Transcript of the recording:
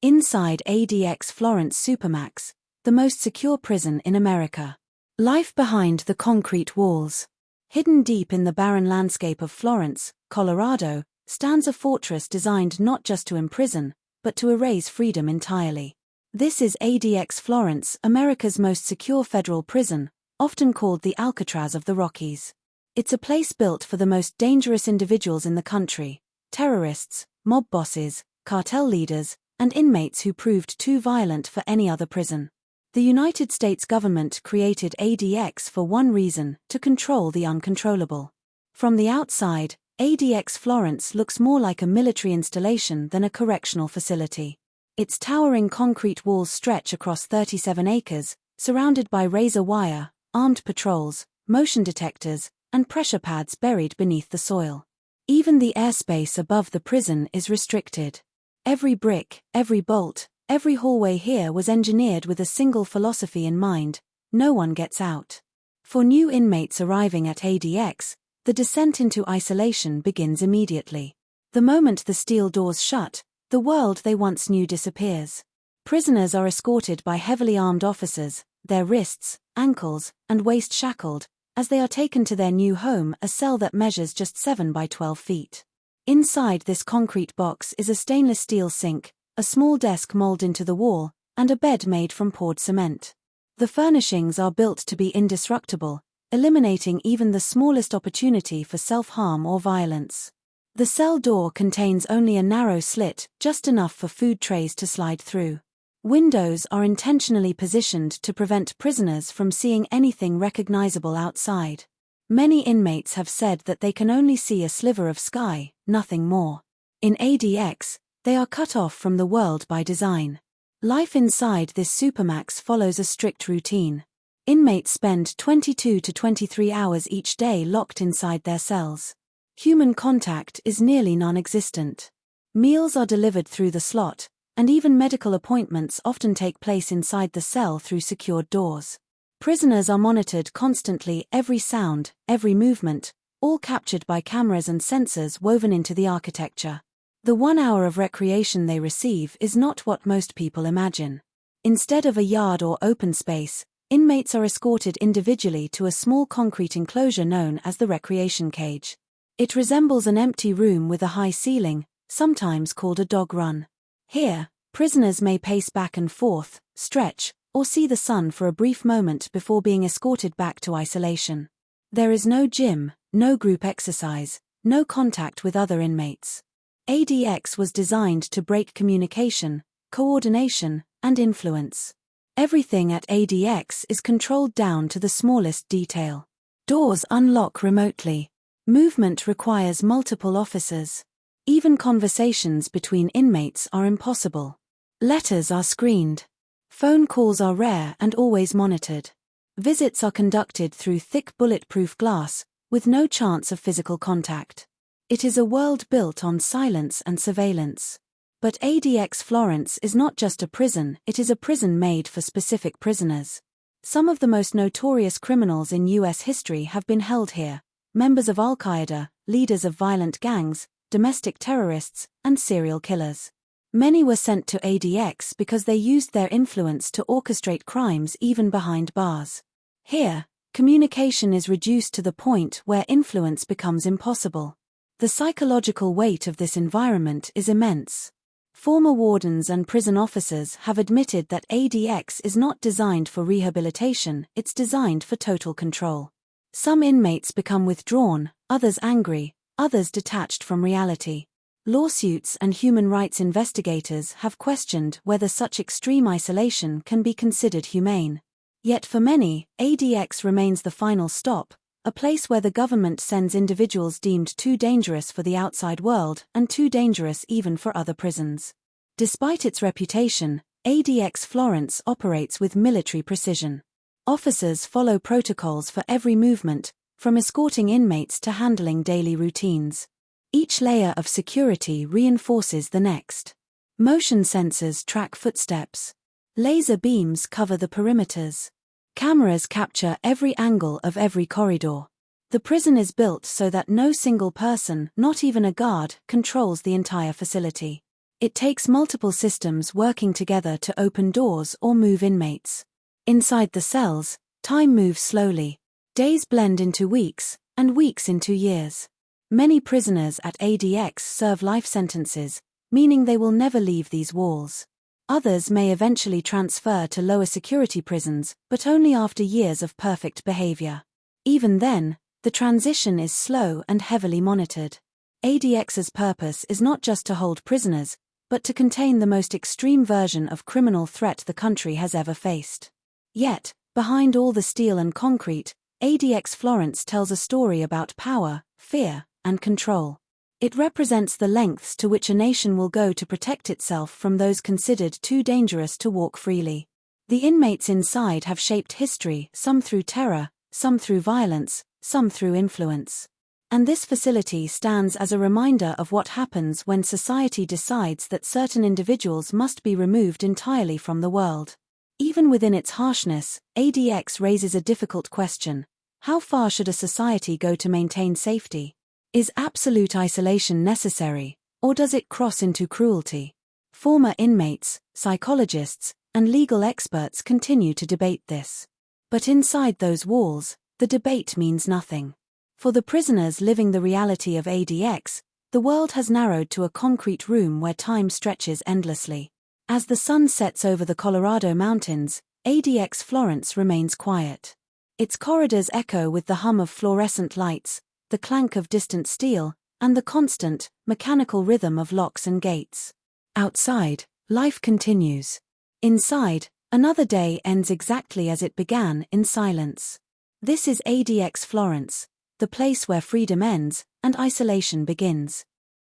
Inside ADX Florence Supermax, the most secure prison in America. Life behind the concrete walls. Hidden deep in the barren landscape of Florence, Colorado, stands a fortress designed not just to imprison, but to erase freedom entirely. This is ADX Florence, America's most secure federal prison, often called the Alcatraz of the Rockies. It's a place built for the most dangerous individuals in the country: terrorists, mob bosses, cartel leaders, and inmates who proved too violent for any other prison. The United States government created ADX for one reason: to control the uncontrollable. From the outside, ADX Florence looks more like a military installation than a correctional facility. Its towering concrete walls stretch across 37 acres, surrounded by razor wire, armed patrols, motion detectors, and pressure pads buried beneath the soil. Even the airspace above the prison is restricted. Every brick, every bolt, every hallway here was engineered with a single philosophy in mind: no one gets out. For new inmates arriving at ADX, the descent into isolation begins immediately. The moment the steel doors shut, the world they once knew disappears. Prisoners are escorted by heavily armed officers, their wrists, ankles, and waist shackled, as they are taken to their new home, a cell that measures just 7 by 12 feet. Inside this concrete box is a stainless steel sink, a small desk molded into the wall, and a bed made from poured cement. The furnishings are built to be indestructible, eliminating even the smallest opportunity for self-harm or violence. The cell door contains only a narrow slit, just enough for food trays to slide through. Windows are intentionally positioned to prevent prisoners from seeing anything recognizable outside. Many inmates have said that they can only see a sliver of sky, nothing more. In ADX, they are cut off from the world by design. Life inside this Supermax follows a strict routine. Inmates spend 22 to 23 hours each day locked inside their cells. Human contact is nearly non-existent. Meals are delivered through the slot, and even medical appointments often take place inside the cell through secured doors. Prisoners are monitored constantly: every sound, every movement, all captured by cameras and sensors woven into the architecture. The 1 hour of recreation they receive is not what most people imagine. Instead of a yard or open space, inmates are escorted individually to a small concrete enclosure known as the recreation cage. It resembles an empty room with a high ceiling, sometimes called a dog run. Here, prisoners may pace back and forth, stretch, or see the sun for a brief moment before being escorted back to isolation. There is no gym, no group exercise, no contact with other inmates. ADX was designed to break communication, coordination, and influence. Everything at ADX is controlled down to the smallest detail. Doors unlock remotely. Movement requires multiple officers. Even conversations between inmates are impossible. Letters are screened. Phone calls are rare and always monitored. Visits are conducted through thick bulletproof glass, with no chance of physical contact. It is a world built on silence and surveillance. But ADX Florence is not just a prison, it is a prison made for specific prisoners. Some of the most notorious criminals in U.S. history have been held here: members of Al-Qaeda, leaders of violent gangs, domestic terrorists, and serial killers. Many were sent to ADX because they used their influence to orchestrate crimes even behind bars. Here, communication is reduced to the point where influence becomes impossible. The psychological weight of this environment is immense. Former wardens and prison officers have admitted that ADX is not designed for rehabilitation, it's designed for total control. Some inmates become withdrawn, others angry, others detached from reality. Lawsuits and human rights investigators have questioned whether such extreme isolation can be considered humane. Yet for many, ADX remains the final stop, a place where the government sends individuals deemed too dangerous for the outside world and too dangerous even for other prisons. Despite its reputation, ADX Florence operates with military precision. Officers follow protocols for every movement, from escorting inmates to handling daily routines. Each layer of security reinforces the next. Motion sensors track footsteps. Laser beams cover the perimeters. Cameras capture every angle of every corridor. The prison is built so that no single person, not even a guard, controls the entire facility. It takes multiple systems working together to open doors or move inmates. Inside the cells, time moves slowly. Days blend into weeks, and weeks into years. Many prisoners at ADX serve life sentences, meaning they will never leave these walls. Others may eventually transfer to lower security prisons, but only after years of perfect behavior. Even then, the transition is slow and heavily monitored. ADX's purpose is not just to hold prisoners, but to contain the most extreme version of criminal threat the country has ever faced. Yet, behind all the steel and concrete, ADX Florence tells a story about power, fear, and control. It represents the lengths to which a nation will go to protect itself from those considered too dangerous to walk freely. The inmates inside have shaped history, some through terror, some through violence, some through influence. And this facility stands as a reminder of what happens when society decides that certain individuals must be removed entirely from the world. Even within its harshness, ADX raises a difficult question. How far should a society go to maintain safety? Is absolute isolation necessary, or does it cross into cruelty? Former inmates, psychologists, and legal experts continue to debate this. But inside those walls, the debate means nothing. For the prisoners living the reality of ADX, the world has narrowed to a concrete room where time stretches endlessly. As the sun sets over the Colorado mountains, ADX Florence remains quiet. Its corridors echo with the hum of fluorescent lights, the clank of distant steel, and the constant, mechanical rhythm of locks and gates. Outside, life continues. Inside, another day ends exactly as it began, in silence. This is ADX Florence, the place where freedom ends and isolation begins.